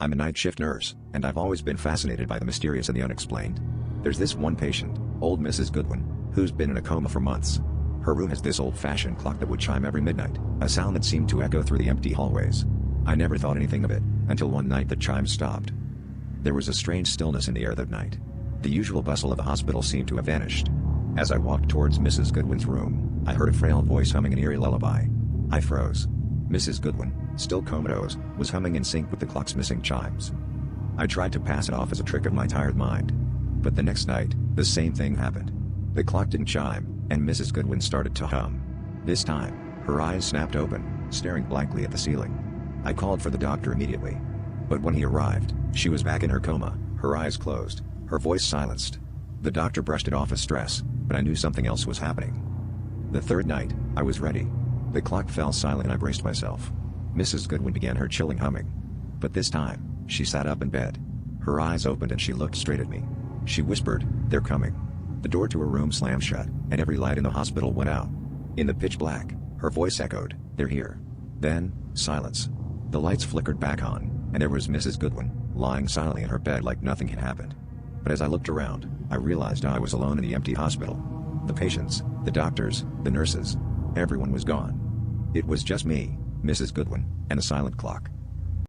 I'm a night shift nurse, and I've always been fascinated by the mysterious and the unexplained. There's this one patient, old Mrs. Goodwin, who's been in a coma for months. Her room has this old-fashioned clock that would chime every midnight, a sound that seemed to echo through the empty hallways. I never thought anything of it, until one night the chimes stopped. There was a strange stillness in the air that night. The usual bustle of the hospital seemed to have vanished. As I walked towards Mrs. Goodwin's room, I heard a frail voice humming an eerie lullaby. I froze. Mrs. Goodwin, still comatose, was humming in sync with the clock's missing chimes. I tried to pass it off as a trick of my tired mind. But the next night, the same thing happened. The clock didn't chime, and Mrs. Goodwin started to hum. This time, her eyes snapped open, staring blankly at the ceiling. I called for the doctor immediately. But when he arrived, she was back in her coma, her eyes closed, her voice silenced. The doctor brushed it off as stress, but I knew something else was happening. The third night, I was ready. The clock fell silent and I braced myself. Mrs. Goodwin began her chilling humming. But this time, she sat up in bed. Her eyes opened and she looked straight at me. She whispered, "They're coming." The door to her room slammed shut, and every light in the hospital went out. In the pitch black, her voice echoed, "They're here." Then, silence. The lights flickered back on, and there was Mrs. Goodwin, lying silently in her bed like nothing had happened. But as I looked around, I realized I was alone in the empty hospital. The patients, the doctors, the nurses, everyone was gone. It was just me, Mrs. Goodwin, and the silent clock.